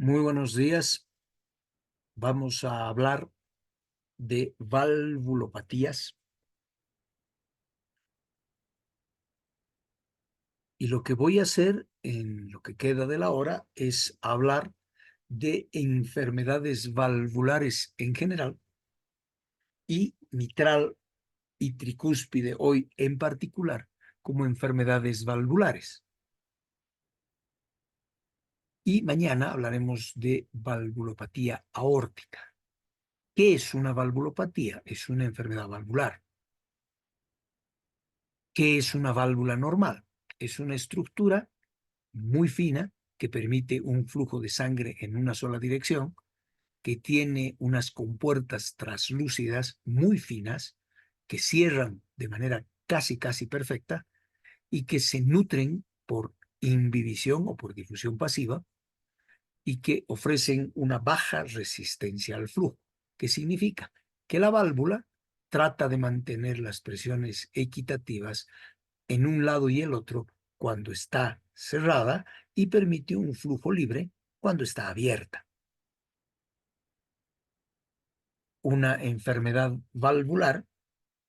Muy buenos días. Vamos a hablar de valvulopatías y lo que voy a hacer en lo que queda de la hora es hablar de enfermedades valvulares en general y mitral y tricúspide hoy en particular como enfermedades valvulares. Y mañana hablaremos de valvulopatía aórtica. ¿Qué es una valvulopatía? Es una enfermedad valvular. ¿Qué es una válvula normal? Es una estructura muy fina que permite un flujo de sangre en una sola dirección, que tiene unas compuertas translúcidas muy finas que cierran de manera casi perfecta y que se nutren por imbibición o por difusión pasiva y que ofrecen una baja resistencia al flujo. ¿Qué significa? Que la válvula trata de mantener las presiones equitativas en un lado y el otro cuando está cerrada y permite un flujo libre cuando está abierta. Una enfermedad valvular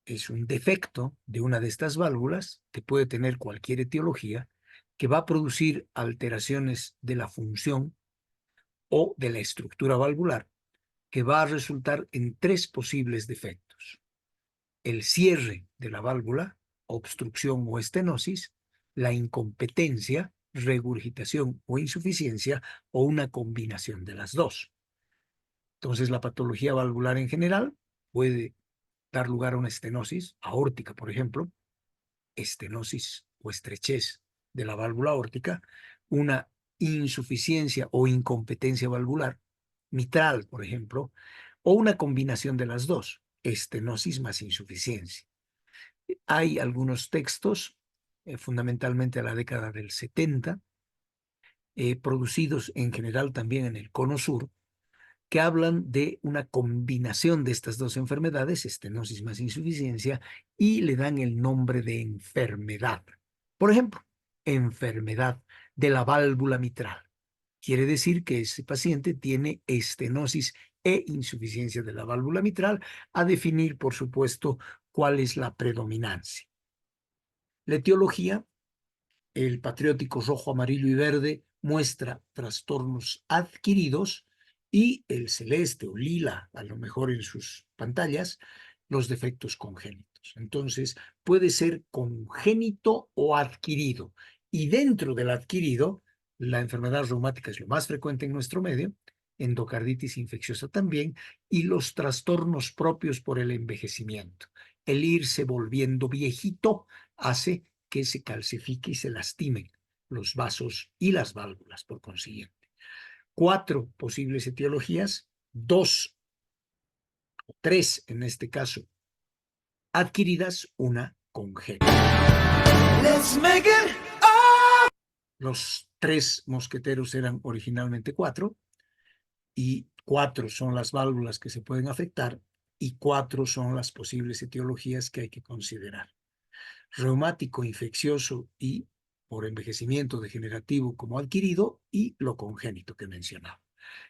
es un defecto de una de estas válvulas que puede tener cualquier etiología, que va a producir alteraciones de la función o de la estructura valvular, que va a resultar en tres posibles defectos: el cierre de la válvula, obstrucción o estenosis; la incompetencia, regurgitación o insuficiencia, o una combinación de las dos. Entonces, la patología valvular en general puede dar lugar a una estenosis aórtica, por ejemplo, estenosis o estrechez de la válvula aórtica, una insuficiencia o incompetencia valvular, mitral, por ejemplo, o una combinación de las dos, estenosis más insuficiencia. Hay algunos textos, fundamentalmente a la década del 70, producidos en general también en el Cono Sur, que hablan de una combinación de estas dos enfermedades, estenosis más insuficiencia, y le dan el nombre de enfermedad. Por ejemplo, enfermedad de la válvula mitral. Quiere decir que ese paciente tiene estenosis e insuficiencia de la válvula mitral, a definir, por supuesto, cuál es la predominancia. La etiología: el patriótico rojo, amarillo y verde muestra trastornos adquiridos, y el celeste o lila, a lo mejor en sus pantallas, los defectos congénitos. Entonces, puede ser congénito o adquirido. Y dentro del adquirido, la enfermedad reumática es lo más frecuente en nuestro medio, endocarditis infecciosa también, y los trastornos propios por el envejecimiento. El irse volviendo viejito hace que se calcifique y se lastimen los vasos y las válvulas, por consiguiente. 4 posibles etiologías, 2 o 3 en este caso adquiridas, una congénita. Let's make it up. Los 3 mosqueteros eran originalmente 4, y 4 son las válvulas que se pueden afectar, y 4 son las posibles etiologías que hay que considerar: reumático, infeccioso y por envejecimiento degenerativo como adquirido, y lo congénito que mencionaba.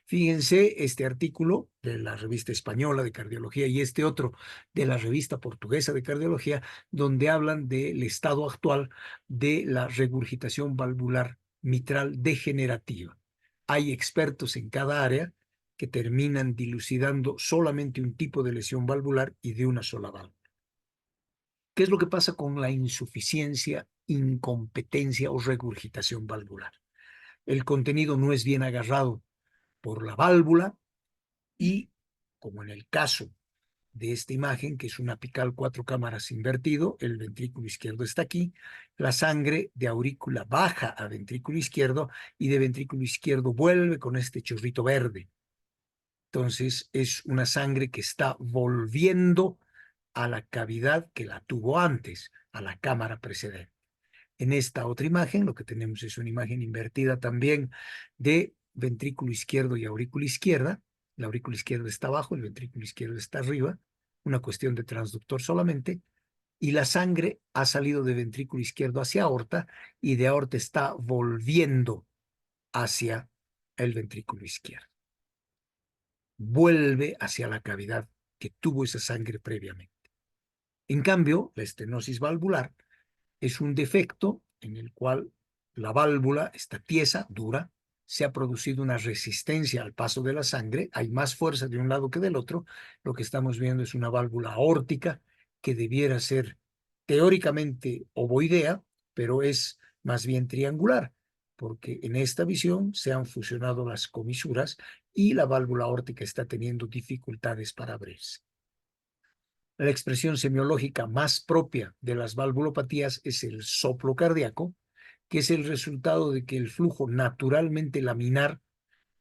Fíjense este artículo de la revista española de cardiología y este otro de la revista portuguesa de cardiología, donde hablan del estado actual de la regurgitación valvular mitral degenerativa. Hay expertos en cada área que terminan dilucidando solamente un tipo de lesión valvular y de una sola válvula. ¿Qué es lo que pasa con la insuficiencia, incompetencia o regurgitación valvular? El contenido no es bien agarrado por la válvula y, como en el caso de esta imagen, que es un apical 4 cámaras invertido, el ventrículo izquierdo está aquí, la sangre de aurícula baja a ventrículo izquierdo y de ventrículo izquierdo vuelve con este chorrito verde. Entonces es una sangre que está volviendo a la cavidad que la tuvo antes, a la cámara precedente. En esta otra imagen lo que tenemos es una imagen invertida también de ventrículo izquierdo y aurícula izquierda. La aurícula izquierda está abajo, el ventrículo izquierdo está arriba, una cuestión de transductor solamente, y la sangre ha salido de ventrículo izquierdo hacia aorta, y de aorta está volviendo hacia el ventrículo izquierdo. Vuelve hacia la cavidad que tuvo esa sangre previamente. En cambio, la estenosis valvular es un defecto en el cual la válvula está tiesa, dura, se ha producido una resistencia al paso de la sangre, hay más fuerza de un lado que del otro. Lo que estamos viendo es una válvula aórtica que debiera ser teóricamente ovoidea, pero es más bien triangular, porque en esta visión se han fusionado las comisuras y la válvula aórtica está teniendo dificultades para abrirse. La expresión semiológica más propia de las valvulopatías es el soplo cardíaco, que es el resultado de que el flujo naturalmente laminar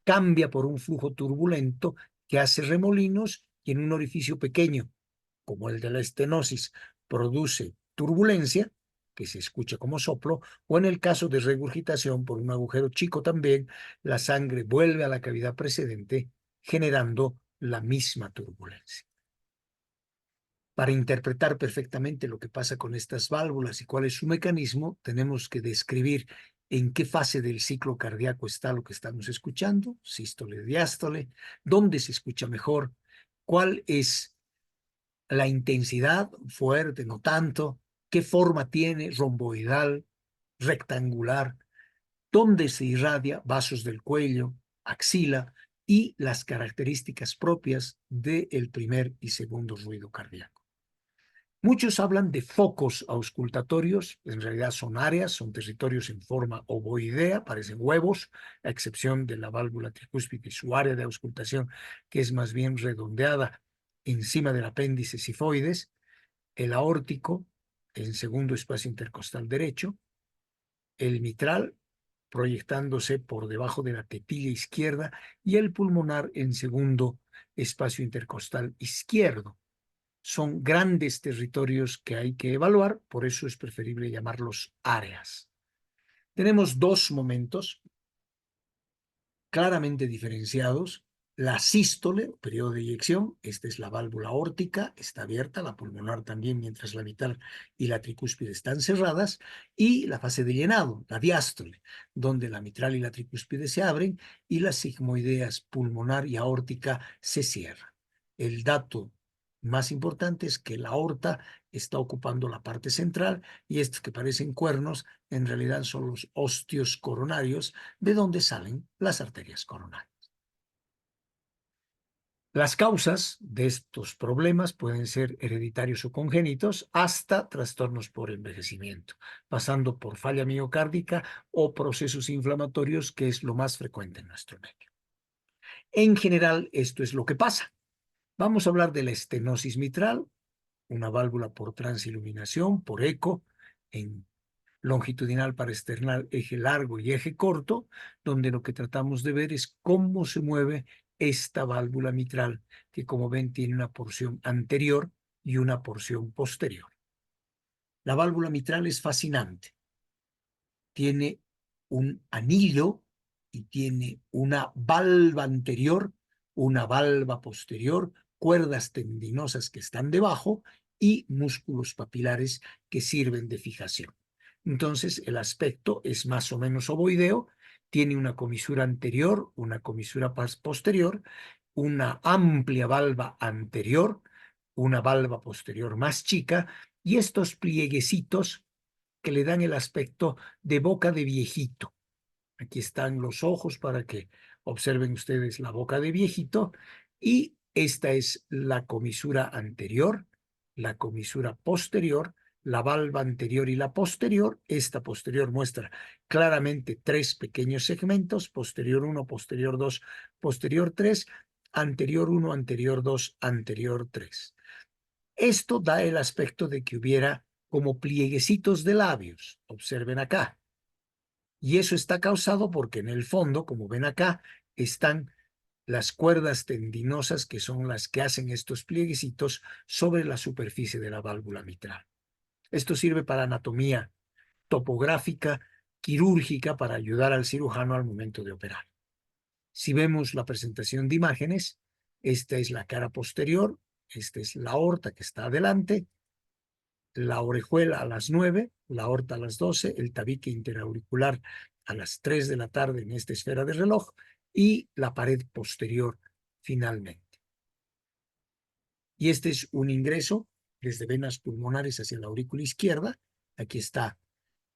cambia por un flujo turbulento que hace remolinos y en un orificio pequeño, como el de la estenosis, produce turbulencia, que se escucha como soplo, o en el caso de regurgitación por un agujero chico también, la sangre vuelve a la cavidad precedente, generando la misma turbulencia. Para interpretar perfectamente lo que pasa con estas válvulas y cuál es su mecanismo, tenemos que describir en qué fase del ciclo cardíaco está lo que estamos escuchando, sístole, diástole, dónde se escucha mejor, cuál es la intensidad, fuerte, no tanto, qué forma tiene, romboidal, rectangular, dónde se irradia, vasos del cuello, axila y las características propias del primer y segundo ruido cardíaco. Muchos hablan de focos auscultatorios, en realidad son áreas, son territorios en forma ovoidea, parecen huevos, a excepción de la válvula tricúspide y su área de auscultación, que es más bien redondeada encima del apéndice sifoides, el aórtico en segundo espacio intercostal derecho, el mitral proyectándose por debajo de la tetilla izquierda y el pulmonar en segundo espacio intercostal izquierdo. Son grandes territorios que hay que evaluar, por eso es preferible llamarlos áreas. Tenemos dos momentos claramente diferenciados. La sístole, periodo de eyección, esta es la válvula aórtica, está abierta, la pulmonar también, mientras la mitral y la tricúspide están cerradas, y la fase de llenado, la diástole, donde la mitral y la tricúspide se abren y las sigmoideas pulmonar y aórtica se cierran. El dato más importante es que la aorta está ocupando la parte central y estos que parecen cuernos en realidad son los ostios coronarios de donde salen las arterias coronarias. Las causas de estos problemas pueden ser hereditarios o congénitos hasta trastornos por envejecimiento, pasando por falla miocárdica o procesos inflamatorios, que es lo más frecuente en nuestro medio. En general, esto es lo que pasa. Vamos a hablar de la estenosis mitral, una válvula por transiluminación, por eco, en longitudinal para external, eje largo y eje corto, donde lo que tratamos de ver es cómo se mueve esta válvula mitral, que como ven tiene una porción anterior y una porción posterior. La válvula mitral es fascinante. Tiene un anillo y tiene una valva anterior, una valva posterior, cuerdas tendinosas que están debajo y músculos papilares que sirven de fijación. Entonces, el aspecto es más o menos ovoideo, tiene una comisura anterior, una comisura posterior, una amplia valva anterior, una valva posterior más chica y estos plieguecitos que le dan el aspecto de boca de viejito. Aquí están los ojos para que observen ustedes la boca de viejito y esta es la comisura anterior, la comisura posterior, la valva anterior y la posterior. Esta posterior muestra claramente tres pequeños segmentos, posterior 1, posterior 2, posterior 3, anterior 1, anterior 2, anterior 3. Esto da el aspecto de que hubiera como plieguecitos de labios. Observen acá. Y eso está causado porque en el fondo, como ven acá, están las cuerdas tendinosas que son las que hacen estos plieguecitos sobre la superficie de la válvula mitral. Esto sirve para anatomía topográfica, quirúrgica, para ayudar al cirujano al momento de operar. Si vemos la presentación de imágenes, esta es la cara posterior, esta es la aorta que está adelante, la orejuela a las 9, la aorta a las 12, el tabique interauricular a las 3 de la tarde en esta esfera de reloj y la pared posterior finalmente. Y este es un ingreso desde venas pulmonares hacia la aurícula izquierda. Aquí está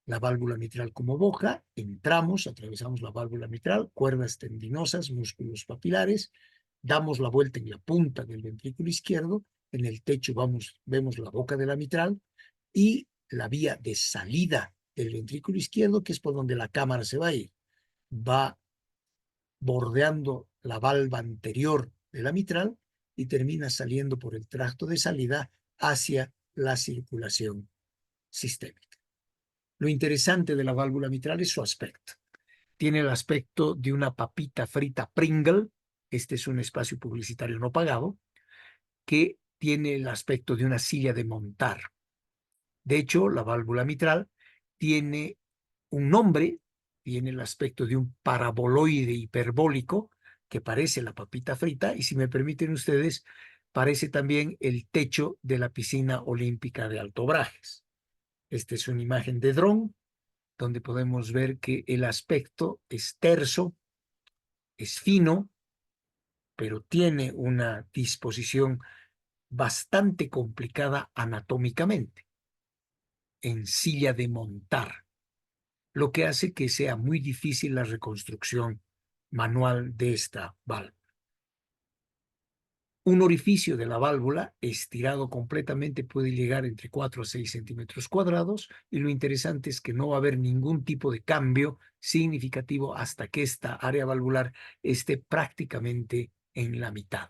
la válvula mitral como boca, entramos, atravesamos la válvula mitral, cuerdas tendinosas, músculos papilares, damos la vuelta en la punta del ventrículo izquierdo, en el techo vemos la boca de la mitral y la vía de salida del ventrículo izquierdo, que es por donde la cámara se va a ir. Va bordeando la valva anterior de la mitral y termina saliendo por el tracto de salida hacia la circulación sistémica. Lo interesante de la válvula mitral es su aspecto. Tiene el aspecto de una papita frita Pringle. Este es un espacio publicitario no pagado, que tiene el aspecto de una silla de montar. De hecho, la válvula mitral tiene un nombre, tiene el aspecto de un paraboloide hiperbólico que parece la papita frita y, si me permiten ustedes, parece también el techo de la piscina olímpica de Alto Brajes. Esta es una imagen de dron donde podemos ver que el aspecto es terso, es fino, pero tiene una disposición bastante complicada anatómicamente, en silla de montar, lo que hace que sea muy difícil la reconstrucción manual de esta válvula. Un orificio de la válvula estirado completamente puede llegar entre 4 a 6 centímetros cuadrados, y lo interesante es que no va a haber ningún tipo de cambio significativo hasta que esta área valvular esté prácticamente en la mitad,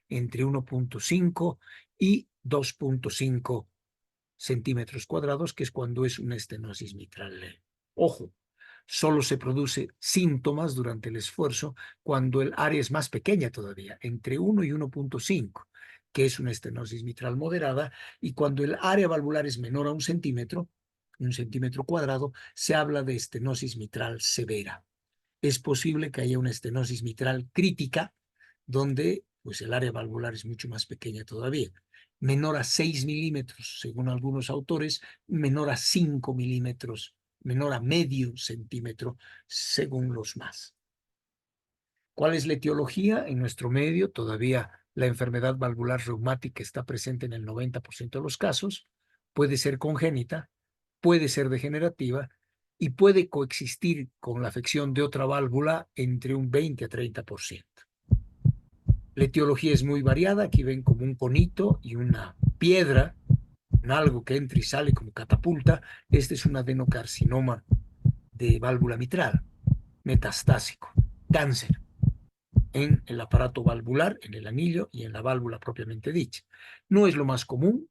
entre 1.5 y 2.5 centímetros cuadrados, que es cuando es una estenosis mitral leve. Ojo, solo se produce síntomas durante el esfuerzo cuando el área es más pequeña todavía, entre 1 y 1.5, que es una estenosis mitral moderada, y cuando el área valvular es menor a un centímetro cuadrado, se habla de estenosis mitral severa. Es posible que haya una estenosis mitral crítica, donde pues el área valvular es mucho más pequeña todavía, menor a 6 milímetros, según algunos autores, menor a 5 milímetros, menor a medio centímetro, según los más. ¿Cuál es la etiología? En nuestro medio todavía la enfermedad valvular reumática está presente en el 90% de los casos, puede ser congénita, puede ser degenerativa y puede coexistir con la afección de otra válvula entre un 20 a 30%. La etiología es muy variada. Aquí ven como un conito y una piedra, algo que entra y sale como catapulta. Este es un adenocarcinoma de válvula mitral, metastásico, cáncer en el aparato valvular, en el anillo y en la válvula propiamente dicha. No es lo más común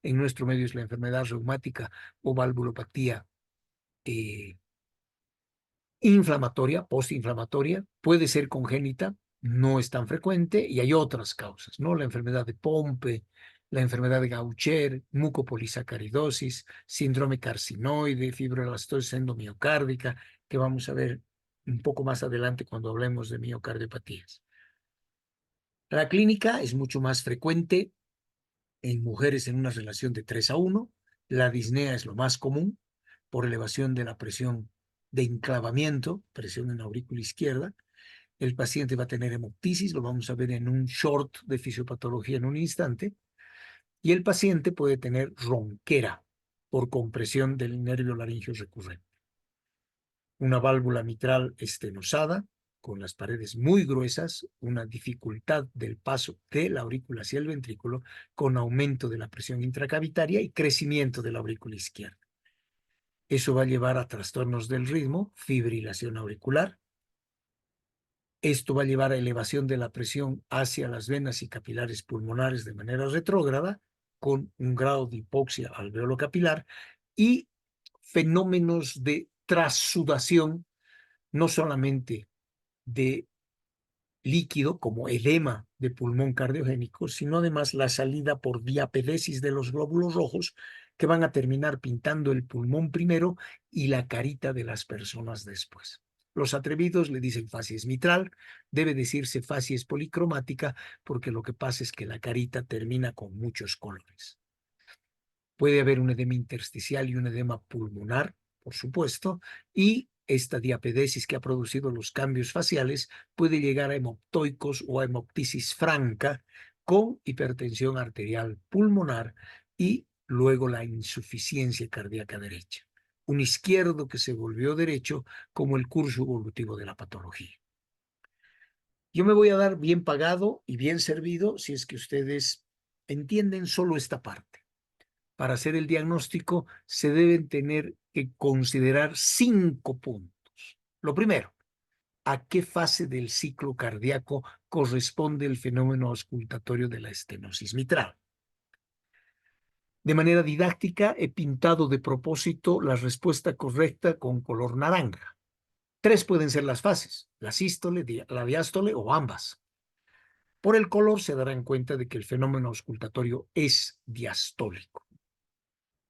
en nuestro medio es la enfermedad reumática o valvulopatía inflamatoria, postinflamatoria, puede ser congénita, no es tan frecuente, y hay otras causas, ¿no? La enfermedad de Pompe, la enfermedad de Gaucher, mucopolisacaridosis, síndrome carcinoide, fibroelastosis endomiocárdica, que vamos a ver un poco más adelante cuando hablemos de miocardiopatías. La clínica es mucho más frecuente en mujeres en una relación de 3:1. La disnea es lo más común por elevación de la presión de enclavamiento, presión en la aurícula izquierda. El paciente va a tener hemoptisis, lo vamos a ver en un short de fisiopatología en un instante, y el paciente puede tener ronquera por compresión del nervio laringio recurrente. Una válvula mitral estenosada, con las paredes muy gruesas, una dificultad del paso de la aurícula hacia el ventrículo, con aumento de la presión intracavitaria y crecimiento de la aurícula izquierda. Eso va a llevar a trastornos del ritmo, fibrilación auricular. Esto va a llevar a elevación de la presión hacia las venas y capilares pulmonares de manera retrógrada, con un grado de hipoxia alveolo-capilar y fenómenos de trasudación, no solamente de líquido como edema de pulmón cardiogénico, sino además la salida por diapedesis de los glóbulos rojos, que van a terminar pintando el pulmón primero y la carita de las personas después. Los atrevidos le dicen facies mitral, debe decirse facies policromática, porque lo que pasa es que la carita termina con muchos colores. Puede haber un edema intersticial y un edema pulmonar, por supuesto, y esta diapedesis que ha producido los cambios faciales puede llegar a hemoptoicos o a hemoptisis franca con hipertensión arterial pulmonar y luego la insuficiencia cardíaca derecha. Un izquierdo que se volvió derecho como el curso evolutivo de la patología. Yo me voy a dar bien pagado y bien servido si es que ustedes entienden solo esta parte. Para hacer el diagnóstico se deben tener que considerar 5 puntos. Lo primero, ¿a qué fase del ciclo cardíaco corresponde el fenómeno auscultatorio de la estenosis mitral? De manera didáctica he pintado de propósito la respuesta correcta con color naranja. 3 pueden ser las fases, la sístole, la diástole o ambas. Por el color se darán cuenta de que el fenómeno auscultatorio es diastólico.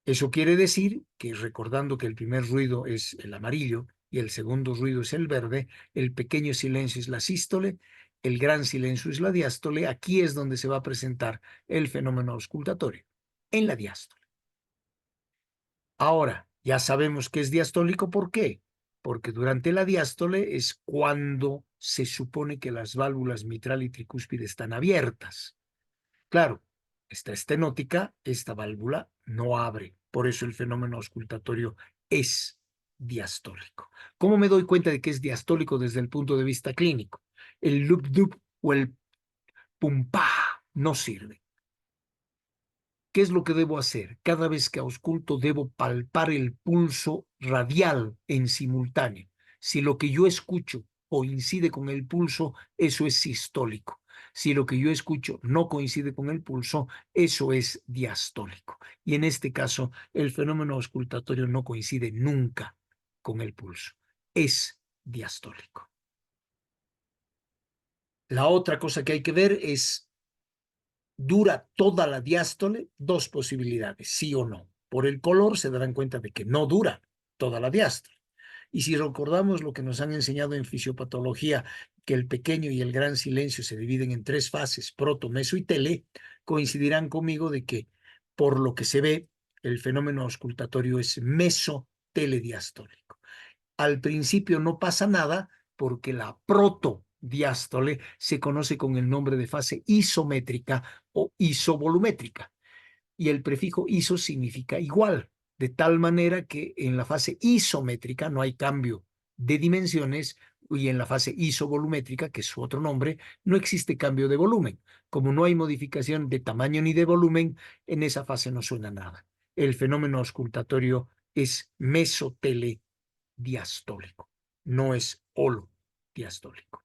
Eso quiere decir que, recordando que el primer ruido es el amarillo y el segundo ruido es el verde, el pequeño silencio es la sístole, el gran silencio es la diástole, aquí es donde se va a presentar el fenómeno auscultatorio, en la diástole. Ahora, ya sabemos que es diastólico, ¿por qué? Porque durante la diástole es cuando se supone que las válvulas mitral y tricúspide están abiertas. Claro, está estenótica, esta válvula no abre, por eso el fenómeno auscultatorio es diastólico. ¿Cómo me doy cuenta de que es diastólico desde el punto de vista clínico? El lup-dup o el pum-pa no sirve. ¿Qué es lo que debo hacer? Cada vez que ausculto debo palpar el pulso radial en simultáneo. Si lo que yo escucho coincide con el pulso, eso es sistólico. Si lo que yo escucho no coincide con el pulso, eso es diastólico. Y en este caso, el fenómeno auscultatorio no coincide nunca con el pulso. Es diastólico. La otra cosa que hay que ver es, ¿dura toda la diástole? 2 posibilidades, sí o no. Por el color se darán cuenta de que no dura toda la diástole. Y si recordamos lo que nos han enseñado en fisiopatología, que el pequeño y el gran silencio se dividen en 3 fases, proto, meso y tele, coincidirán conmigo de que, por lo que se ve, el fenómeno auscultatorio es mesotelediastólico. Al principio no pasa nada porque la protodiástole se conoce con el nombre de fase isométrica o isovolumétrica y el prefijo iso significa igual, de tal manera que en la fase isométrica no hay cambio de dimensiones y en la fase isovolumétrica, que es su otro nombre, no existe cambio de volumen. Como no hay modificación de tamaño ni de volumen, en esa fase no suena nada. El fenómeno auscultatorio es mesotelediastólico, no es holodiastólico.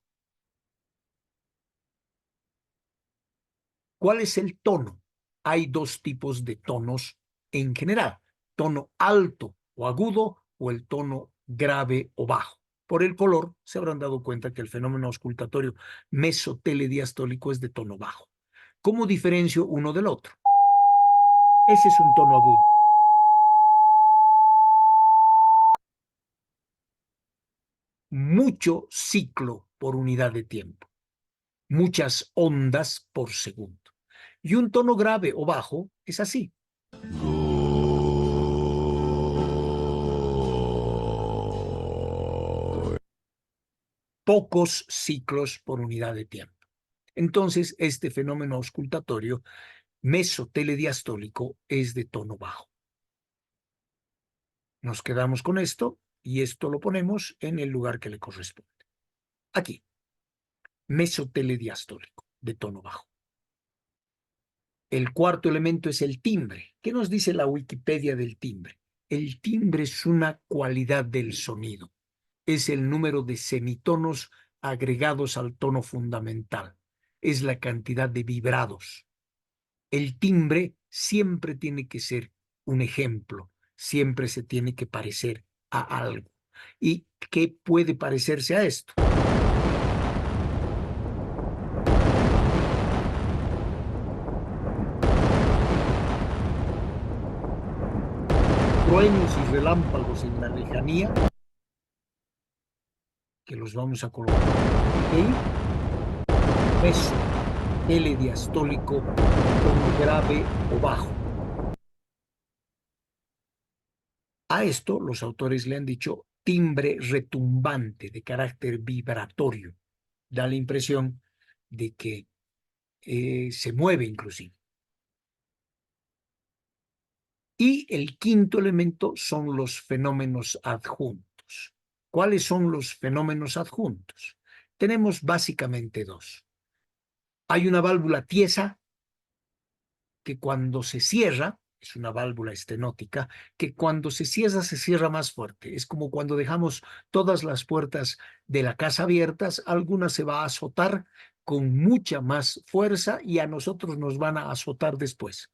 ¿Cuál es el tono? Hay 2 tipos de tonos en general, tono alto o agudo o el tono grave o bajo. Por el color se habrán dado cuenta que el fenómeno auscultatorio mesotelediastólico es de tono bajo. ¿Cómo diferencio uno del otro? Ese es un tono agudo. Mucho ciclo por unidad de tiempo, muchas ondas por segundo. Y un tono grave o bajo es así. Pocos ciclos por unidad de tiempo. Entonces, este fenómeno auscultatorio mesotelediastólico es de tono bajo. Nos quedamos con esto y esto lo ponemos en el lugar que le corresponde. Aquí, mesotelediastólico, de tono bajo. El cuarto elemento es el timbre. ¿Qué nos dice la Wikipedia del timbre? El timbre es una cualidad del sonido. Es el número de semitonos agregados al tono fundamental. Es la cantidad de vibrados. El timbre siempre tiene que ser un ejemplo, siempre se tiene que parecer a algo. ¿Y qué puede parecerse a esto? Truenos y relámpagos en la lejanía, que los vamos a colocar. ¿Ok? Eso, telediastólico, tono grave o bajo. A esto los autores le han dicho timbre retumbante de carácter vibratorio. Da la impresión de que se mueve inclusive. Y el quinto elemento son los fenómenos adjuntos. ¿Cuáles son los fenómenos adjuntos? Tenemos básicamente dos. Hay una válvula tiesa que cuando se cierra, es una válvula estenótica, que cuando se cierra más fuerte. Es como cuando dejamos todas las puertas de la casa abiertas, alguna se va a azotar con mucha más fuerza y a nosotros nos van a azotar después.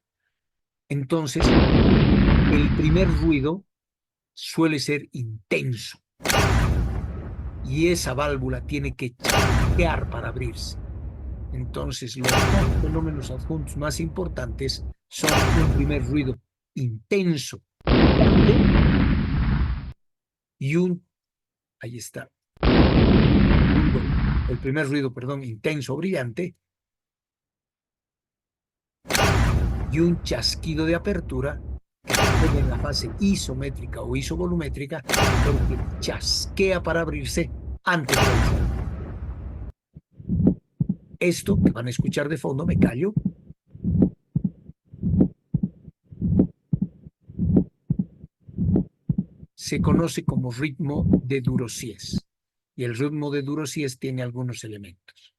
Entonces, el primer ruido suele ser intenso y esa válvula tiene que chasquear para abrirse. Entonces, los dos fenómenos adjuntos más importantes son un primer ruido intenso y ahí está, el primer ruido, perdón, intenso, brillante, y un chasquido de apertura que se en la fase isométrica o isovolumétrica porque chasquea para abrirse antes de abrirse. Esto que van a escuchar de fondo, me callo, se conoce como ritmo de Durosies. Y el ritmo de Durosies tiene algunos elementos.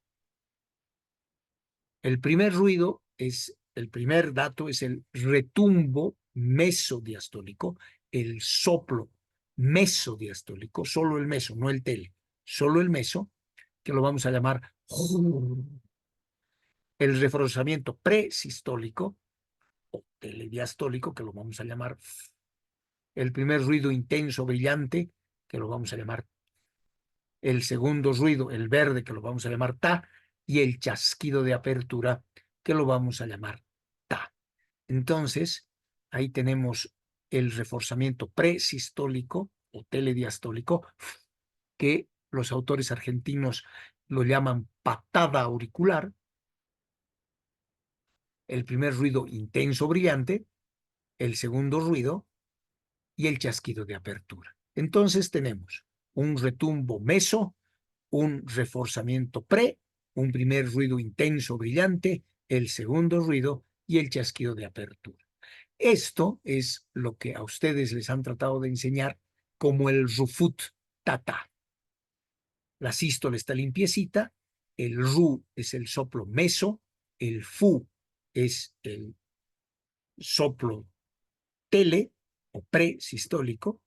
El primer dato es el retumbo mesodiastólico, el soplo mesodiastólico, solo el meso, no el tele, solo el meso, que lo vamos a llamar el reforzamiento presistólico o telediastólico, que lo vamos a llamar el primer ruido intenso, brillante, que lo vamos a llamar el segundo ruido, el verde, que lo vamos a llamar ta, y el chasquido de apertura, que lo vamos a llamar ta. Entonces, ahí tenemos el reforzamiento presistólico o telediastólico, que los autores argentinos lo llaman patada auricular, el primer ruido intenso, brillante, el segundo ruido y el chasquido de apertura. Entonces tenemos un retumbo meso, un reforzamiento pre, un primer ruido intenso, brillante, el segundo ruido y el chasquido de apertura. Esto es lo que a ustedes les han tratado de enseñar como el rufut tata. La sístole está limpiecita, el ru es el soplo meso, el fu es el soplo tele o presistólico,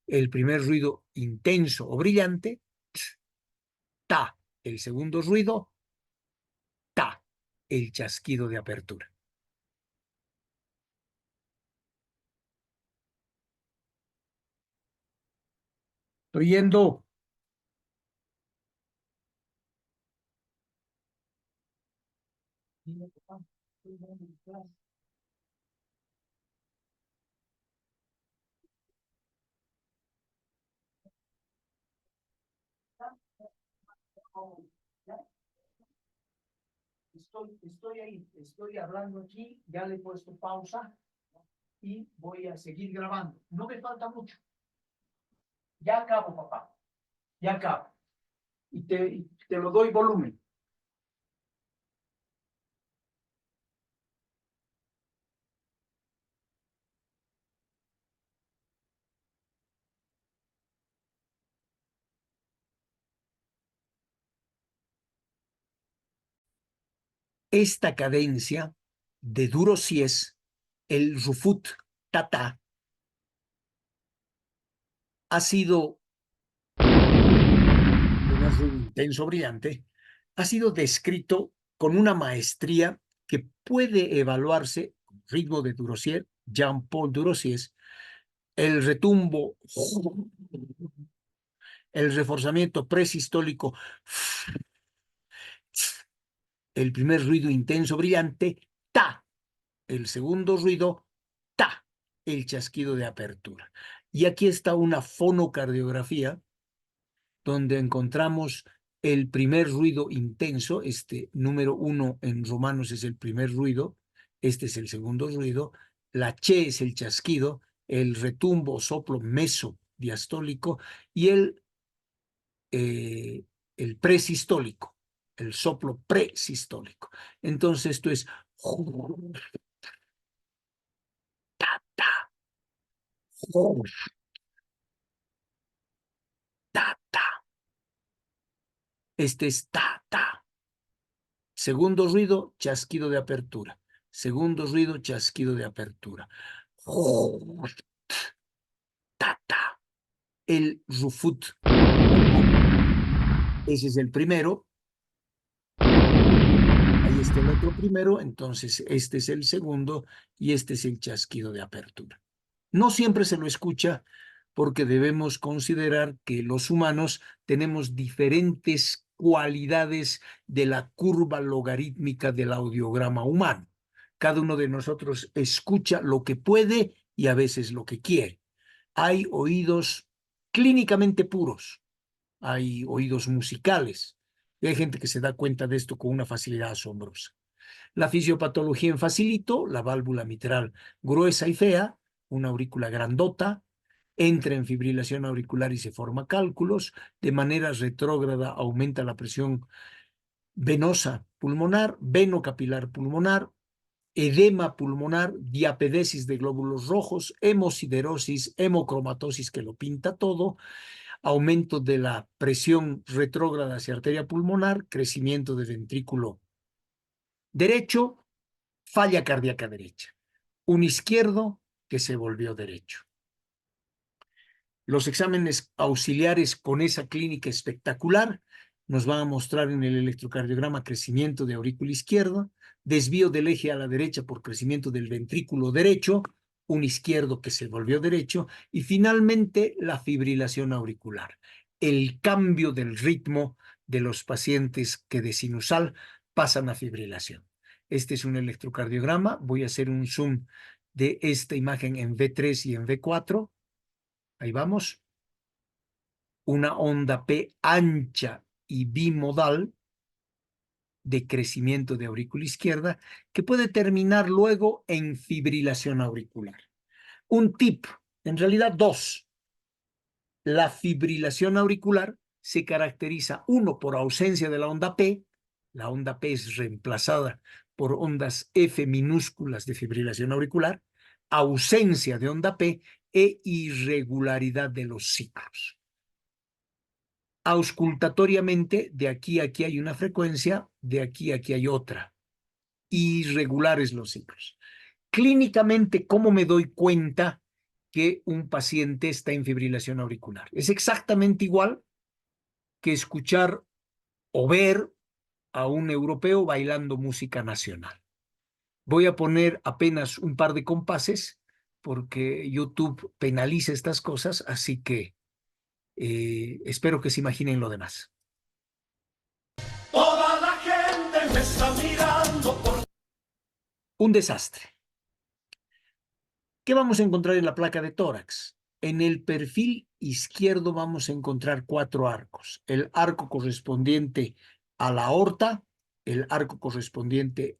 el primer ruido intenso o brillante, ta, el segundo ruido, ta, el chasquido de apertura. Estoy yendo. Estoy ahí, estoy hablando aquí, ya le he puesto pausa y voy a seguir grabando. No me falta mucho. Ya acabo, papá. Ya acabo. Y te lo doy volumen. Esta cadencia de duro sies, el rufut tata, ha sido un intenso brillante, ha sido descrito con una maestría que puede evaluarse con ritmo de Durosier, Jean-Paul Durosier, el retumbo, el reforzamiento presistólico, el primer ruido intenso brillante, ta, el segundo ruido, ta, el chasquido de apertura. Y aquí está una fonocardiografía donde encontramos el primer ruido intenso, este número 1 en romanos es el primer ruido, este es el segundo ruido, la che es el chasquido, el retumbo o soplo meso diastólico, y el presistólico, el soplo presistólico. Entonces esto es ta, ta, ta, ta. Este es ta, ta. Segundo ruido, chasquido de apertura. Segundo ruido, chasquido de apertura. Ta, ta. El rufut. Ese es el primero. Ahí está el otro primero, entonces este es el segundo y este es el chasquido de apertura. No siempre se lo escucha porque debemos considerar que los humanos tenemos diferentes cualidades de la curva logarítmica del audiograma humano. Cada uno de nosotros escucha lo que puede y a veces lo que quiere. Hay oídos clínicamente puros, hay oídos musicales. Y hay gente que se da cuenta de esto con una facilidad asombrosa. La fisiopatología en facilito, la válvula mitral gruesa y fea, una aurícula grandota, entra en fibrilación auricular y se forma cálculos, de manera retrógrada aumenta la presión venosa pulmonar, venocapilar pulmonar, edema pulmonar, diapedesis de glóbulos rojos, hemosiderosis, hemocromatosis que lo pinta todo, aumento de la presión retrógrada hacia arteria pulmonar, crecimiento de ventrículo derecho, falla cardíaca derecha. Un izquierdo que se volvió derecho. Los exámenes auxiliares con esa clínica espectacular nos van a mostrar en el electrocardiograma crecimiento de aurícula izquierda, desvío del eje a la derecha por crecimiento del ventrículo derecho, un izquierdo que se volvió derecho, y finalmente la fibrilación auricular, el cambio del ritmo de los pacientes que de sinusal pasan a fibrilación. Este es un electrocardiograma. Voy a hacer un zoom de esta imagen en V3 y en V4. Ahí vamos. Una onda P ancha y bimodal de crecimiento de aurícula izquierda que puede terminar luego en fibrilación auricular. Un tip, en realidad dos. La fibrilación auricular se caracteriza, uno, por ausencia de la onda P. La onda P es reemplazada por ondas F minúsculas de fibrilación auricular, ausencia de onda P e irregularidad de los ciclos. Auscultatoriamente, de aquí a aquí hay una frecuencia, de aquí a aquí hay otra. Irregulares los ciclos. Clínicamente, ¿cómo me doy cuenta que un paciente está en fibrilación auricular? Es exactamente igual que escuchar o ver a un europeo bailando música nacional. Voy a poner apenas un par de compases porque YouTube penaliza estas cosas, así que espero que se imaginen lo demás. Toda la gente me está mirando por... Un desastre. ¿Qué vamos a encontrar en la placa de tórax? En el perfil izquierdo vamos a encontrar 4 arcos. El arco correspondiente a la aorta, el arco correspondiente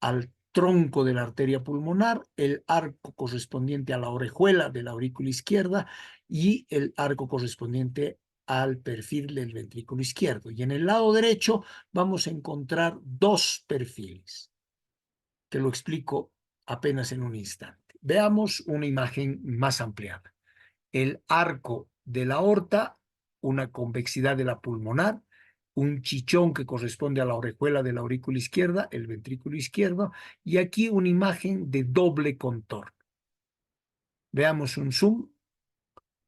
al tronco de la arteria pulmonar, el arco correspondiente a la orejuela de la aurícula izquierda y el arco correspondiente al perfil del ventrículo izquierdo. Y en el lado derecho vamos a encontrar 2 perfiles, que lo explico apenas en un instante. Veamos una imagen más ampliada. El arco de la aorta, una convexidad de la pulmonar, un chichón que corresponde a la orejuela de la aurícula izquierda, el ventrículo izquierdo, y aquí una imagen de doble contorno. Veamos un zoom.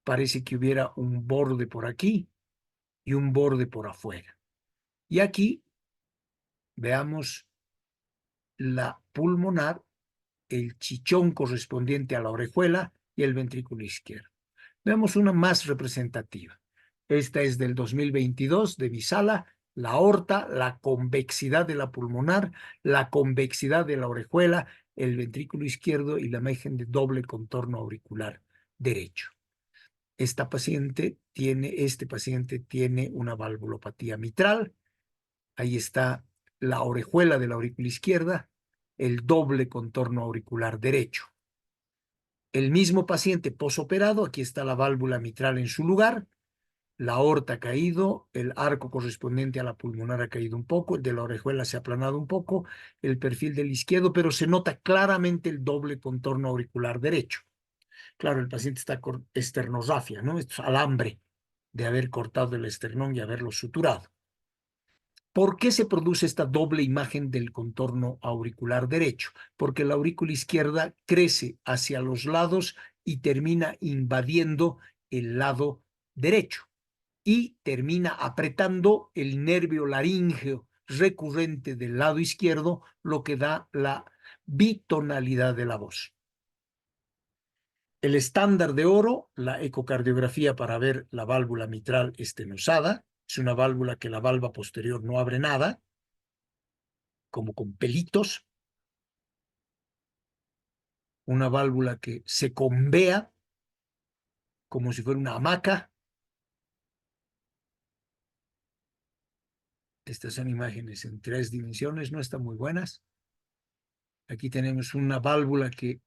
Parece que hubiera un borde por aquí y un borde por afuera. Y aquí veamos la pulmonar, el chichón correspondiente a la orejuela y el ventrículo izquierdo. Veamos una más representativa. Esta es del 2022 de mi sala, la aorta, la convexidad de la pulmonar, la convexidad de la orejuela, el ventrículo izquierdo y la imagen de doble contorno auricular derecho. Este paciente tiene una valvulopatía mitral. Ahí está la orejuela de la aurícula izquierda, el doble contorno auricular derecho. El mismo paciente posoperado, aquí está la válvula mitral en su lugar, la aorta ha caído, el arco correspondiente a la pulmonar ha caído un poco, el de la orejuela se ha aplanado un poco, el perfil del izquierdo, pero se nota claramente el doble contorno auricular derecho. Claro, el paciente está con esternosafia, ¿no? Esto es alambre de haber cortado el esternón y haberlo suturado. ¿Por qué se produce esta doble imagen del contorno auricular derecho? Porque la aurícula izquierda crece hacia los lados y termina invadiendo el lado derecho y termina apretando el nervio laríngeo recurrente del lado izquierdo, lo que da la bitonalidad de la voz. El estándar de oro, la ecocardiografía para ver la válvula mitral estenosada, es una válvula que la valva posterior no abre nada, como con pelitos, una válvula que se convea como si fuera una hamaca. Estas son imágenes en 3 dimensiones, no están muy buenas. Aquí tenemos una válvula que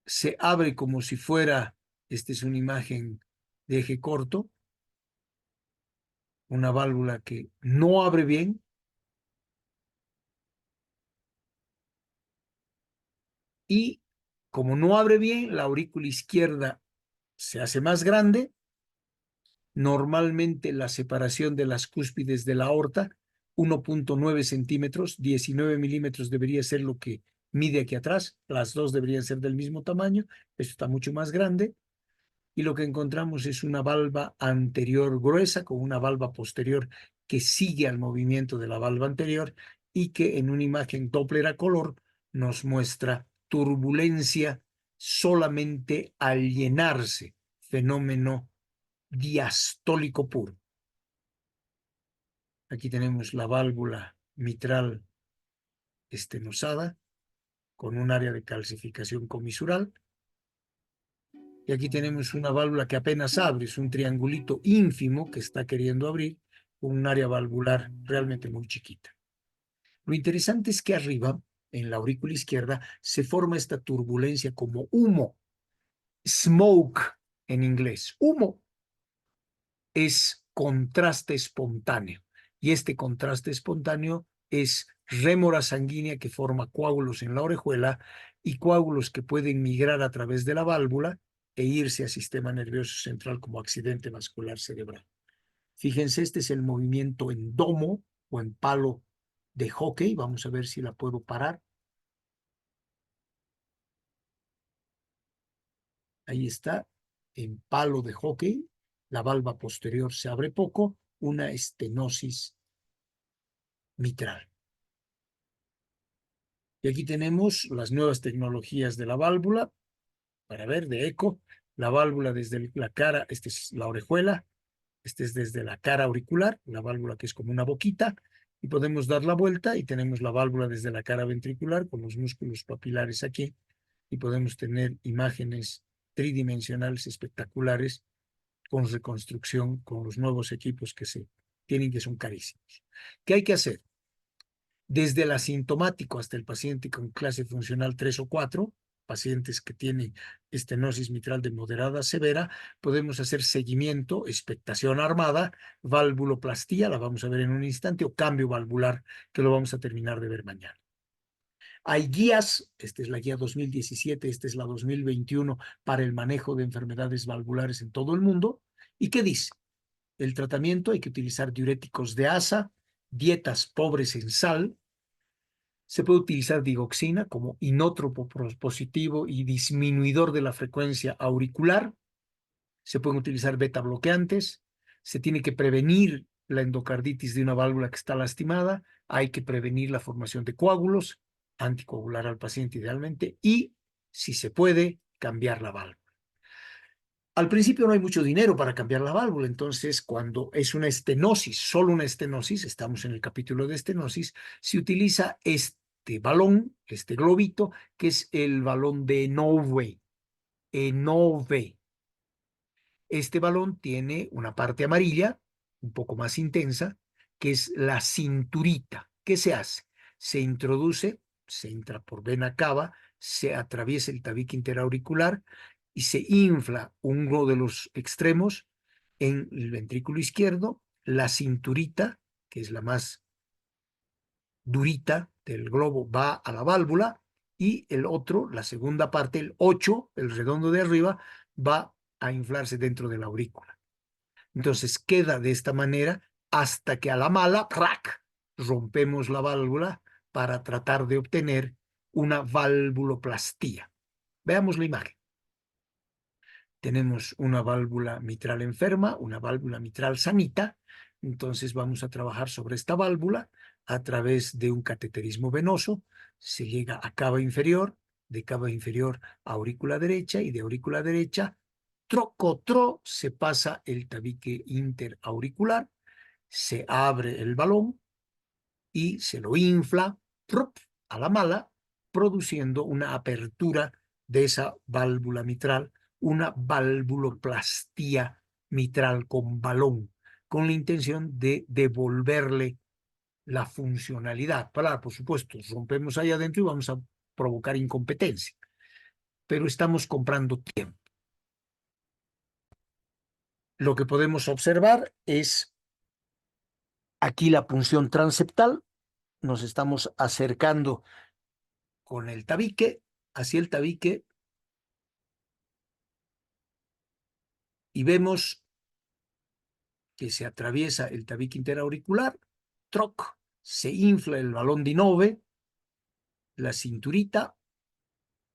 se abre como si fuera, esta es una imagen de eje corto, una válvula que no abre bien, y como no abre bien, la aurícula izquierda se hace más grande. Normalmente la separación de las cúspides de la aorta, 1.9 centímetros, 19 milímetros debería ser lo que mide aquí atrás, las dos deberían ser del mismo tamaño, esto está mucho más grande, y lo que encontramos es una valva anterior gruesa con una valva posterior que sigue al movimiento de la valva anterior y que en una imagen Doppler a color nos muestra turbulencia solamente al llenarse, fenómeno diastólico puro. Aquí tenemos la válvula mitral estenosada con un área de calcificación comisural. Y aquí tenemos una válvula que apenas abre, es un triangulito ínfimo que está queriendo abrir con un área valvular realmente muy chiquita. Lo interesante es que arriba, en la aurícula izquierda, se forma esta turbulencia como humo, smoke en inglés. Humo es contraste espontáneo, y este contraste espontáneo es rémora sanguínea que forma coágulos en la orejuela y coágulos que pueden migrar a través de la válvula e irse al sistema nervioso central como accidente vascular cerebral. Fíjense, este es el movimiento en domo o en palo de hockey. Vamos a ver si la puedo parar. Ahí está, en palo de hockey. La valva posterior se abre poco, una estenosis mitral. Y aquí tenemos las nuevas tecnologías de la válvula, para ver, de eco. La válvula desde la cara, esta es la orejuela, este es desde la cara auricular, la válvula que es como una boquita, y podemos dar la vuelta y tenemos la válvula desde la cara ventricular con los músculos papilares aquí, y podemos tener imágenes tridimensionales espectaculares con reconstrucción, con los nuevos equipos que se tienen, que son carísimos. ¿Qué hay que hacer? Desde el asintomático hasta el paciente con clase funcional 3 o 4, pacientes que tienen estenosis mitral de moderada a severa, podemos hacer seguimiento, expectación armada, valvuloplastía, la vamos a ver en un instante, o cambio valvular, que lo vamos a terminar de ver mañana. Hay guías, esta es la guía 2017, esta es la 2021 para el manejo de enfermedades valvulares en todo el mundo. ¿Y qué dice? El tratamiento: hay que utilizar diuréticos de asa, dietas pobres en sal. Se puede utilizar digoxina como inótropo positivo y disminuidor de la frecuencia auricular. Se pueden utilizar beta bloqueantes. Se tiene que prevenir la endocarditis de una válvula que está lastimada. Hay que prevenir la formación de coágulos, anticoagular al paciente idealmente, y, si se puede, cambiar la válvula. Al principio no hay mucho dinero para cambiar la válvula, entonces cuando es una estenosis, solo una estenosis, estamos en el capítulo de estenosis, se utiliza este balón, este globito, que es el balón de Enove. Enove. Este balón tiene una parte amarilla, un poco más intensa, que es la cinturita. ¿Qué se hace? Se introduce, se entra por vena cava, se atraviesa el tabique interauricular y se infla uno de los extremos en el ventrículo izquierdo, la cinturita, que es la más durita del globo, va a la válvula y el otro, la segunda parte, el 8, el redondo de arriba, va a inflarse dentro de la aurícula. Entonces queda de esta manera hasta que a la mala, ¡crack!, rompemos la válvula para tratar de obtener una valvuloplastía. Veamos la imagen. Tenemos una válvula mitral enferma, una válvula mitral sanita. Entonces vamos a trabajar sobre esta válvula a través de un cateterismo venoso. Se llega a cava inferior, de cava inferior a aurícula derecha y de aurícula derecha, trocotro, se pasa el tabique interauricular, se abre el balón y se lo infla a la mala, produciendo una apertura de esa válvula mitral, una valvuloplastía mitral con balón, con la intención de devolverle la funcionalidad. Para, por supuesto, rompemos ahí adentro y vamos a provocar incompetencia, pero estamos comprando tiempo. Lo que podemos observar es aquí la punción transeptal. Nos estamos acercando con el tabique hacia el tabique y vemos que se atraviesa el tabique interauricular, troc, se infla el balón de Nove, la cinturita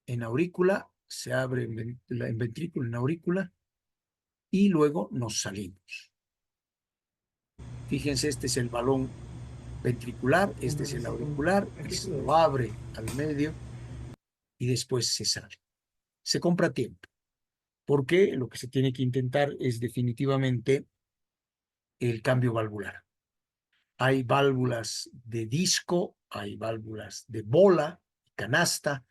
en aurícula, se abre en ventrículo, en aurícula, y luego nos salimos. Fíjense, este es el balón ventricular, este es el auricular, y se lo abre al medio y después se sale. Se compra tiempo, porque lo que se tiene que intentar es definitivamente el cambio valvular. Hay válvulas de disco, hay válvulas de bola, canasta,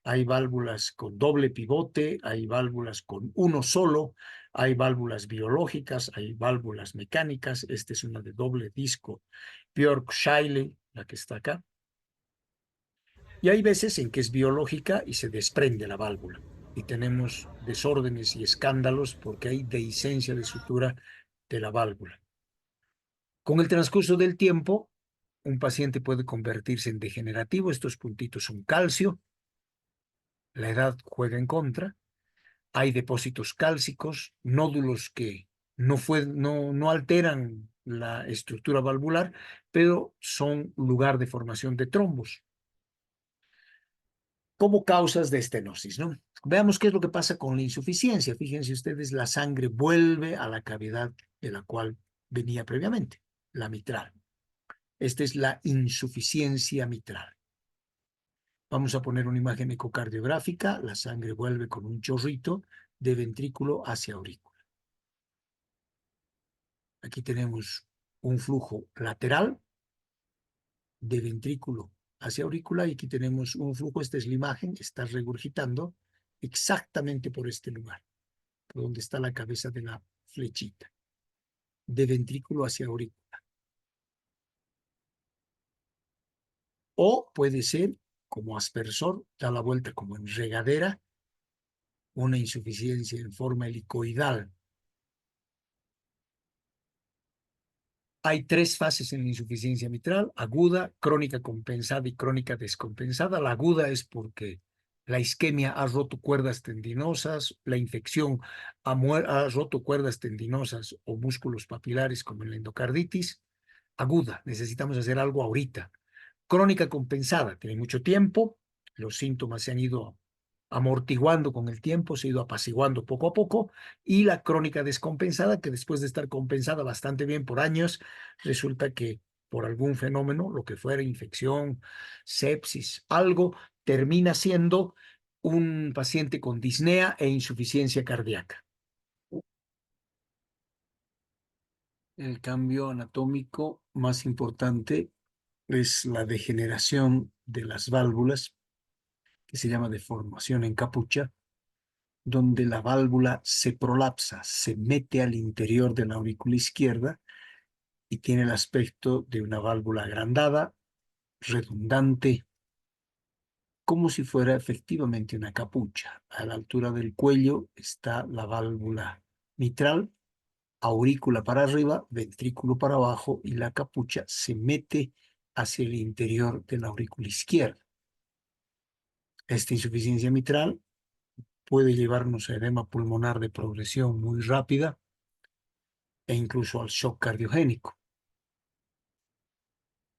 hay válvulas con doble pivote, hay válvulas con uno solo, hay válvulas biológicas, hay válvulas mecánicas. Esta es una de doble disco, Björk Scheile, la que está acá. Y hay veces en que es biológica y se desprende la válvula. Y tenemos desórdenes y escándalos porque hay dehiscencia de sutura de la válvula. Con el transcurso del tiempo, un paciente puede convertirse en degenerativo. Estos puntitos son calcio. La edad juega en contra. Hay depósitos cálcicos, nódulos que no alteran la estructura valvular, pero son lugar de formación de trombos como causas de estenosis, ¿no? Veamos qué es lo que pasa con la insuficiencia. Fíjense ustedes, la sangre vuelve a la cavidad de la cual venía previamente, la mitral. Esta es la insuficiencia mitral. Vamos a poner una imagen ecocardiográfica. La sangre vuelve con un chorrito de ventrículo hacia aurícula. Aquí tenemos un flujo lateral de ventrículo hacia aurícula y aquí tenemos un flujo. Esta es la imagen, está regurgitando exactamente por este lugar, por donde está la cabeza de la flechita, de ventrículo hacia aurícula. O puede ser como aspersor, da la vuelta como en regadera, una insuficiencia en forma helicoidal. Hay tres fases en la insuficiencia mitral: aguda, crónica compensada y crónica descompensada. La aguda es porque la isquemia ha roto cuerdas tendinosas, la infección ha roto cuerdas tendinosas o músculos papilares como en la endocarditis. Aguda, necesitamos hacer algo ahorita. Crónica compensada, tiene mucho tiempo, los síntomas se han ido amortiguando con el tiempo, se ha ido apaciguando poco a poco, y la crónica descompensada, que después de estar compensada bastante bien por años, resulta que por algún fenómeno, lo que fuera, infección, sepsis, algo, termina siendo un paciente con disnea e insuficiencia cardíaca. El cambio anatómico más importante es la degeneración de las válvulas, que se llama deformación en capucha, donde la válvula se prolapsa, se mete al interior de la aurícula izquierda y tiene el aspecto de una válvula agrandada, redundante, como si fuera efectivamente una capucha. A la altura del cuello está la válvula mitral, aurícula para arriba, ventrículo para abajo, y la capucha se mete hacia el interior de la aurícula izquierda. Esta insuficiencia mitral puede llevarnos a edema pulmonar de progresión muy rápida e incluso al shock cardiogénico.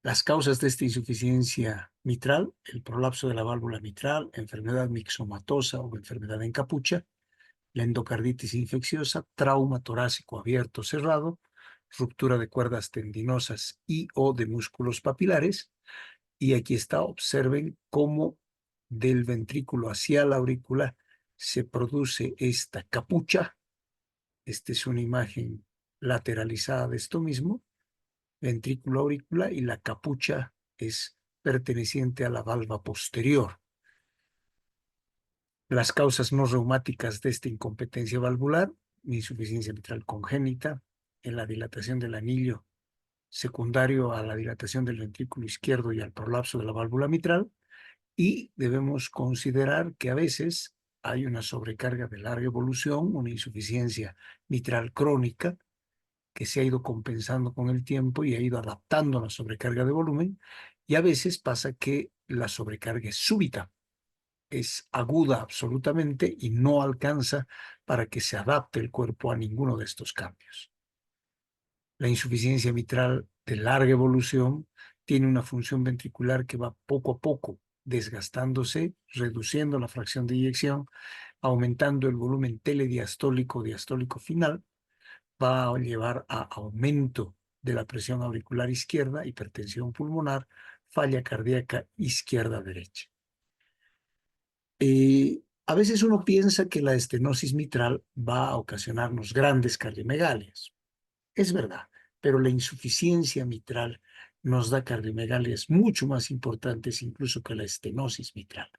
Las causas de esta insuficiencia mitral: el prolapso de la válvula mitral, enfermedad mixomatosa o enfermedad en capucha, la endocarditis infecciosa, trauma torácico abierto o cerrado, ruptura de cuerdas tendinosas y o de músculos papilares. Y aquí está, observen cómo del ventrículo hacia la aurícula se produce esta capucha. Esta es una imagen lateralizada de esto mismo, ventrículo aurícula, y la capucha es perteneciente a la valva posterior. Las causas no reumáticas de esta incompetencia valvular: insuficiencia mitral congénita, en la dilatación del anillo secundario a la dilatación del ventrículo izquierdo y al prolapso de la válvula mitral. Y debemos considerar que a veces hay una sobrecarga de larga evolución, una insuficiencia mitral crónica, que se ha ido compensando con el tiempo y ha ido adaptando a la sobrecarga de volumen, y a veces pasa que la sobrecarga es súbita, es aguda absolutamente y no alcanza para que se adapte el cuerpo a ninguno de estos cambios. La insuficiencia mitral de larga evolución tiene una función ventricular que va poco a poco desgastándose, reduciendo la fracción de eyección, aumentando el volumen telediastólico, diastólico final. Va a llevar a aumento de la presión auricular izquierda, hipertensión pulmonar, falla cardíaca izquierda-derecha. A veces uno piensa que la estenosis mitral va a ocasionarnos grandes cardiomegalias. Es verdad, pero la insuficiencia mitral nos da cardiomegalias mucho más importantes incluso que la estenosis mitral.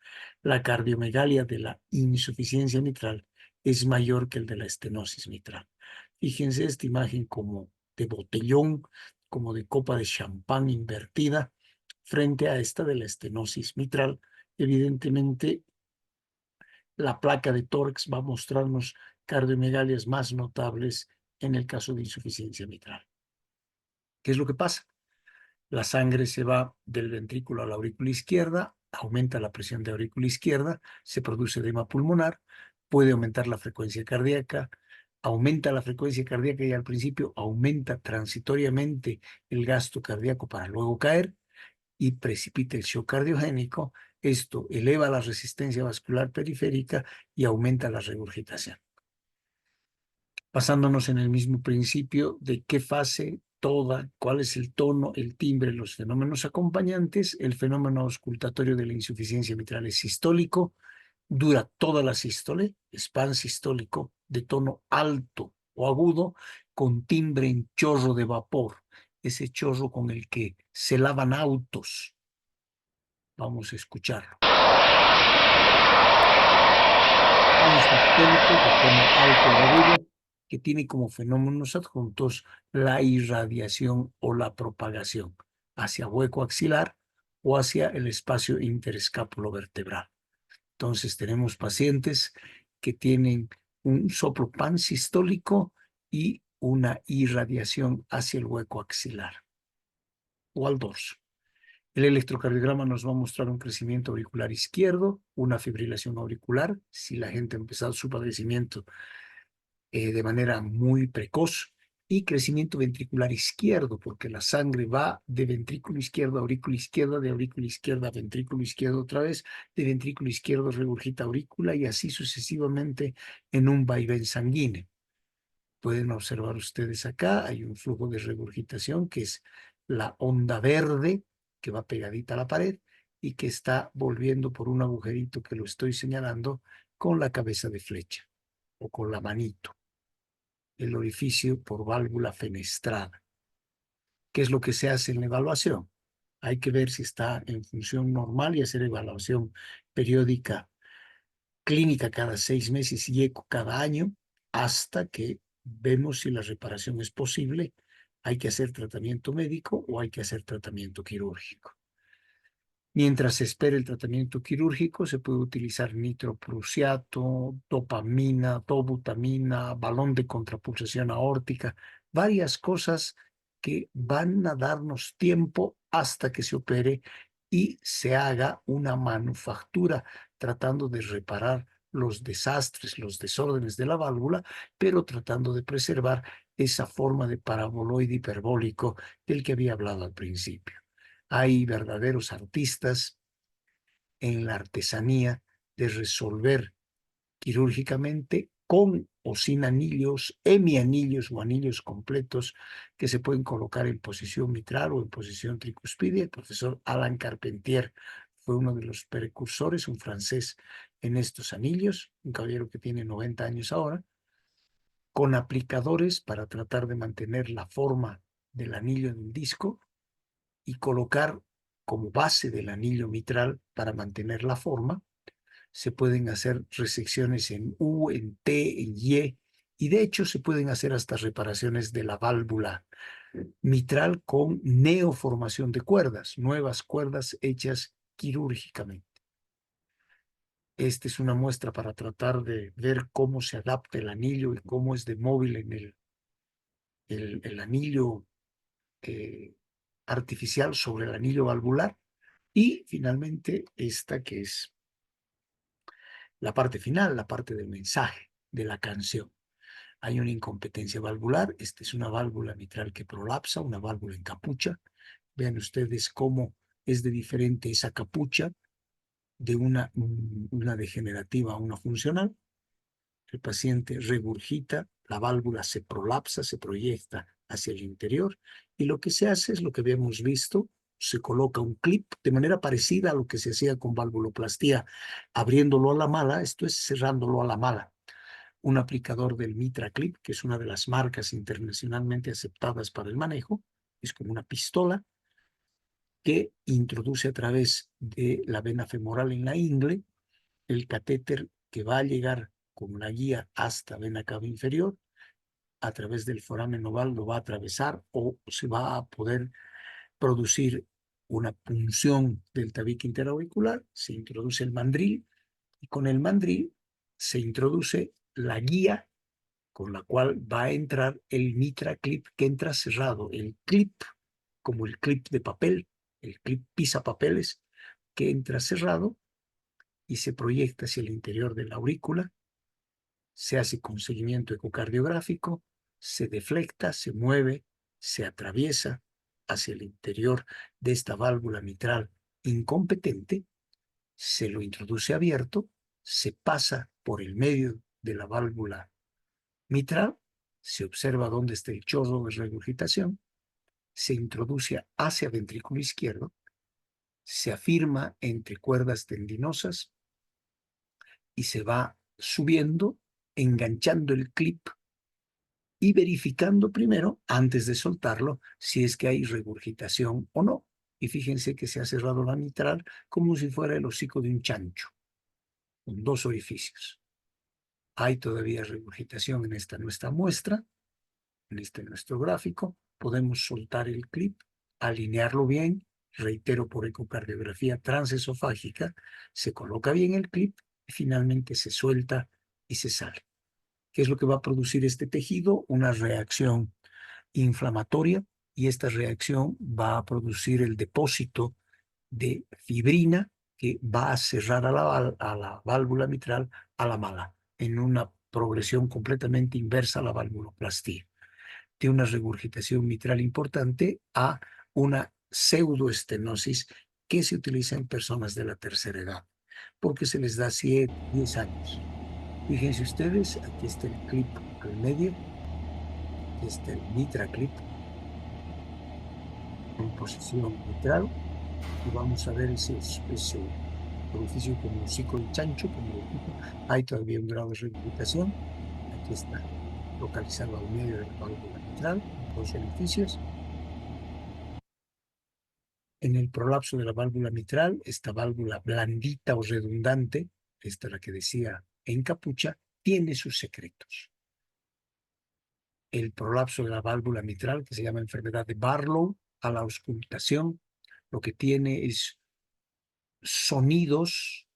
La cardiomegalia de la insuficiencia mitral es mayor que el de la estenosis mitral. Fíjense esta imagen como de botellón, como de copa de champán invertida, frente a esta de la estenosis mitral. Evidentemente, la placa de tórax va a mostrarnos cardiomegalias más notables en el caso de insuficiencia mitral. ¿Qué es lo que pasa? La sangre se va del ventrículo a la aurícula izquierda, aumenta la presión de aurícula izquierda, se produce edema pulmonar, puede aumentar la frecuencia cardíaca, aumenta la frecuencia cardíaca y al principio aumenta transitoriamente el gasto cardíaco para luego caer y precipita el shock cardiogénico. Esto eleva la resistencia vascular periférica y aumenta la regurgitación. Basándonos en el mismo principio de qué fase toda, cuál es el tono, el timbre, los fenómenos acompañantes. El fenómeno auscultatorio de la insuficiencia mitral es sistólico, dura toda la sístole, es pansistólico, de tono alto o agudo, con timbre en chorro de vapor, ese chorro con el que se lavan autos. Vamos a escucharlo. Pansistólico, de tono alto o agudo, que tiene como fenómenos adjuntos la irradiación o la propagación hacia hueco axilar o hacia el espacio interescapulovertebral. Entonces tenemos pacientes que tienen un soplo pansistólico y una irradiación hacia el hueco axilar o al dorso. El electrocardiograma nos va a mostrar un crecimiento auricular izquierdo, una fibrilación auricular, si la gente ha empezado su padecimiento de manera muy precoz, y crecimiento ventricular izquierdo, porque la sangre va de ventrículo izquierdo a aurícula izquierda, de aurícula izquierda a ventrículo izquierdo otra vez, de ventrículo izquierdo regurgita aurícula y así sucesivamente en un vaivén sanguíneo. Pueden observar ustedes acá, hay un flujo de regurgitación que es la onda verde que va pegadita a la pared y que está volviendo por un agujerito que lo estoy señalando con la cabeza de flecha o con la manito, el orificio por válvula fenestrada. ¿Qué es lo que se hace en la evaluación? Hay que ver si está en función normal y hacer evaluación periódica clínica cada 6 meses y eco cada año, hasta que vemos si la reparación es posible. Hay que hacer tratamiento médico o hay que hacer tratamiento quirúrgico. Mientras se espera el tratamiento quirúrgico, se puede utilizar nitroprusiato, dopamina, dobutamina, balón de contrapulsación aórtica, varias cosas que van a darnos tiempo hasta que se opere y se haga una manufactura tratando de reparar los desastres, los desórdenes de la válvula, pero tratando de preservar esa forma de paraboloide hiperbólico del que había hablado al principio. Hay verdaderos artistas en la artesanía de resolver quirúrgicamente con o sin anillos, hemianillos o anillos completos que se pueden colocar en posición mitral o en posición tricuspidia. El profesor Alain Carpentier fue uno de los precursores, un francés, en estos anillos, un caballero que tiene 90 años ahora, con aplicadores para tratar de mantener la forma del anillo en el disco y colocar como base del anillo mitral para mantener la forma. Se pueden hacer resecciones en U, en T, en y de hecho se pueden hacer hasta reparaciones de la válvula mitral con neoformación de cuerdas, nuevas cuerdas hechas quirúrgicamente. Esta es una muestra para tratar de ver cómo se adapta el anillo y cómo es de móvil en el anillo eh, artificial sobre el anillo valvular. Y finalmente esta que es la parte final, la parte del mensaje de la canción. Hay una incompetencia valvular. Esta es una válvula mitral que prolapsa, una válvula en capucha. Vean ustedes cómo es de diferente esa capucha de una degenerativa a una funcional. El paciente regurgita, la válvula se prolapsa, se proyecta hacia el interior y lo que se hace es lo que habíamos visto, se coloca un clip de manera parecida a lo que se hacía con valvuloplastía, abriéndolo a la mala, esto es cerrándolo a la mala. Un aplicador del Mitra Clip, que es una de las marcas internacionalmente aceptadas para el manejo, es como una pistola que introduce a través de la vena femoral en la ingle el catéter que va a llegar con la guía hasta vena cava inferior, a través del foramen oval lo va a atravesar o se va a poder producir una punción del tabique interauricular, se introduce el mandril y con el mandril se introduce la guía con la cual va a entrar el Mitra Clip que entra cerrado, el clip como el clip de papel, el clip pisa papeles que entra cerrado y se proyecta hacia el interior de la aurícula, se hace con seguimiento ecocardiográfico, se deflecta, se mueve, se atraviesa hacia el interior de esta válvula mitral incompetente, se lo introduce abierto, se pasa por el medio de la válvula mitral, se observa dónde está el chorro de regurgitación, se introduce hacia ventrículo izquierdo, se afirma entre cuerdas tendinosas y se va subiendo, enganchando el clip y verificando primero, antes de soltarlo, si es que hay regurgitación o no. Y fíjense que se ha cerrado la mitral como si fuera el hocico de un chancho, con dos orificios. Hay todavía regurgitación en esta nuestra muestra, en este nuestro gráfico. Podemos soltar el clip, alinearlo bien, reitero por ecocardiografía transesofágica, se coloca bien el clip y finalmente se suelta y se sale. ¿Qué es lo que va a producir este tejido? Una reacción inflamatoria y esta reacción va a producir el depósito de fibrina que va a cerrar a la válvula mitral a la mala en una progresión completamente inversa a la valvuloplastía. De una regurgitación mitral importante a una pseudoestenosis que se utiliza en personas de la tercera edad, porque se les da 7, 10 años. Fíjense ustedes, aquí está el clip al medio, aquí está el Mitra Clip en posición mitral y vamos a ver ese orificio como hocico de chancho, como lo dijo. Hay todavía un grado de regurgitación. Aquí está localizado al medio de la válvula mitral, dos orificios. En el prolapso de la válvula mitral, esta válvula blandita o redundante, esta es la que decía en capucha, tiene sus secretos. El prolapso de la válvula mitral, que se llama enfermedad de Barlow, a la auscultación, lo que tiene es sonidos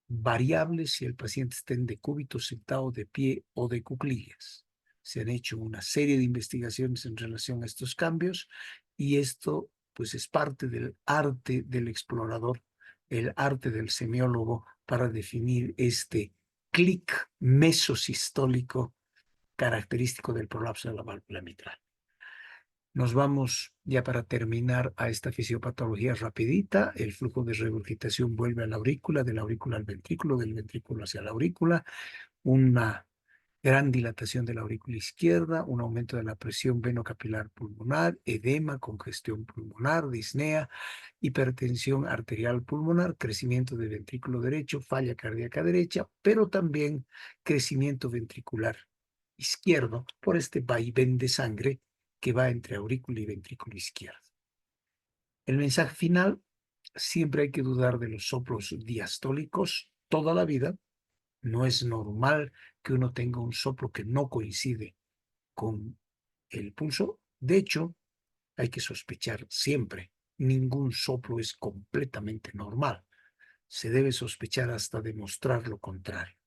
variables si el paciente está en decúbito, sentado, de pie o de cuclillas. Se han hecho una serie de investigaciones en relación a estos cambios y esto pues es parte del arte del explorador, el arte del semiólogo para definir este clic mesosistólico característico del prolapso de la válvula mitral. Nos vamos ya para terminar a esta fisiopatología rapidita. El flujo de regurgitación vuelve a la aurícula, de la aurícula al ventrículo, del ventrículo hacia la aurícula. Una gran dilatación de la aurícula izquierda, un aumento de la presión venocapilar pulmonar, edema, congestión pulmonar, disnea, hipertensión arterial pulmonar, crecimiento del ventrículo derecho, falla cardíaca derecha, pero también crecimiento ventricular izquierdo por este vaivén de sangre que va entre aurícula y ventrículo izquierdo. El mensaje final: siempre hay que dudar de los soplos diastólicos toda la vida. No es normal que uno tenga un soplo que no coincide con el pulso. De hecho, hay que sospechar siempre. Ningún soplo es completamente normal. Se debe sospechar hasta demostrar lo contrario.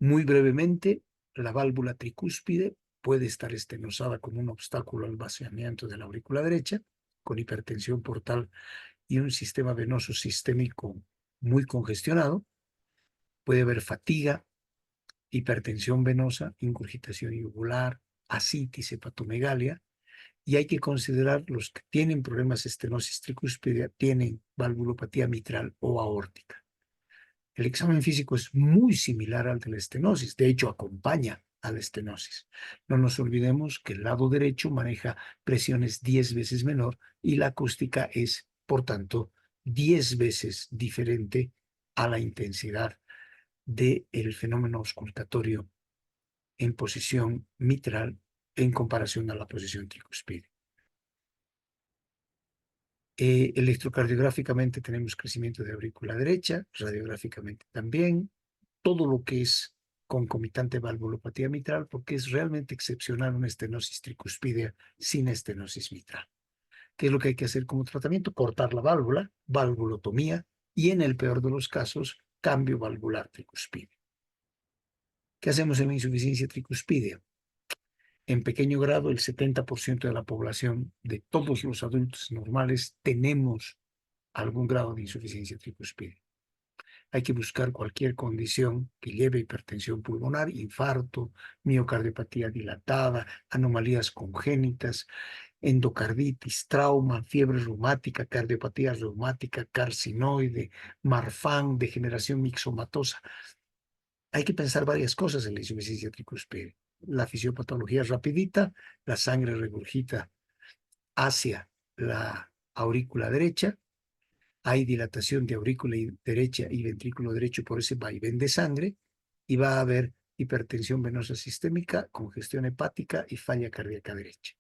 Muy brevemente, la válvula tricúspide puede estar estenosada como un obstáculo al vaciamiento de la aurícula derecha, con hipertensión portal y un sistema venoso sistémico muy congestionado. Puede haber fatiga, hipertensión venosa, ingurgitación yugular, ascitis, hepatomegalia, y hay que considerar los que tienen problemas de estenosis tricúspide, tienen valvulopatía mitral o aórtica. El examen físico es muy similar al de la estenosis, de hecho acompaña a la estenosis. No nos olvidemos que el lado derecho maneja presiones 10 veces menor y la acústica es, por tanto, 10 veces diferente a la intensidad del fenómeno auscultatorio en posición mitral en comparación a la posición tricuspide. Electrocardiográficamente tenemos crecimiento de aurícula derecha, radiográficamente también, todo lo que es concomitante valvulopatía mitral, porque es realmente excepcional una estenosis tricuspidea sin estenosis mitral. ¿Qué es lo que hay que hacer como tratamiento? Cortar la válvula, valvulotomía y en el peor de los casos, cambio valvular tricuspideo. ¿Qué hacemos en la insuficiencia tricuspidea? En pequeño grado, el 70% de la población de todos los adultos normales tenemos algún grado de insuficiencia tricuspidea. Hay que buscar cualquier condición que lleve hipertensión pulmonar, infarto, miocardiopatía dilatada, anomalías congénitas, endocarditis, trauma, fiebre reumática, cardiopatía reumática, carcinoide, Marfan, degeneración mixomatosa. Hay que pensar varias cosas en la insuficiencia tricuspidea. La fisiopatología rapidita, la sangre regurgita hacia la aurícula derecha, hay dilatación de aurícula derecha y ventrículo derecho por ese vaivén de sangre y va a haber hipertensión venosa sistémica, congestión hepática y falla cardíaca derecha.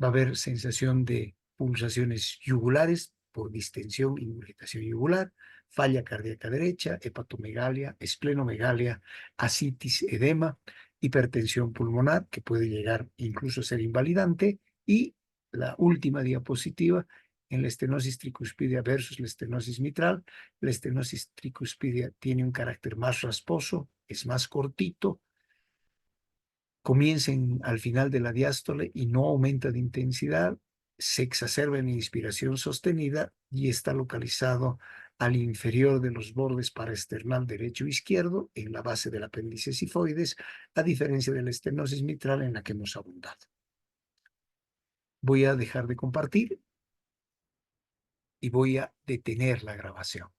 Va a haber sensación de pulsaciones yugulares por distensión y ingurgitación yugular, falla cardíaca derecha, hepatomegalia, esplenomegalia, ascitis, edema, hipertensión pulmonar, que puede llegar incluso a ser invalidante, y la última diapositiva en la estenosis tricuspidea versus la estenosis mitral. La estenosis tricuspidea tiene un carácter más rasposo, es más cortito, comiencen al final de la diástole y no aumenta de intensidad, se exacerba en inspiración sostenida y está localizado al inferior de los bordes paraesternal derecho e izquierdo, en la base del apéndice sifoides, a diferencia de la estenosis mitral en la que hemos abundado. Voy a dejar de compartir y voy a detener la grabación.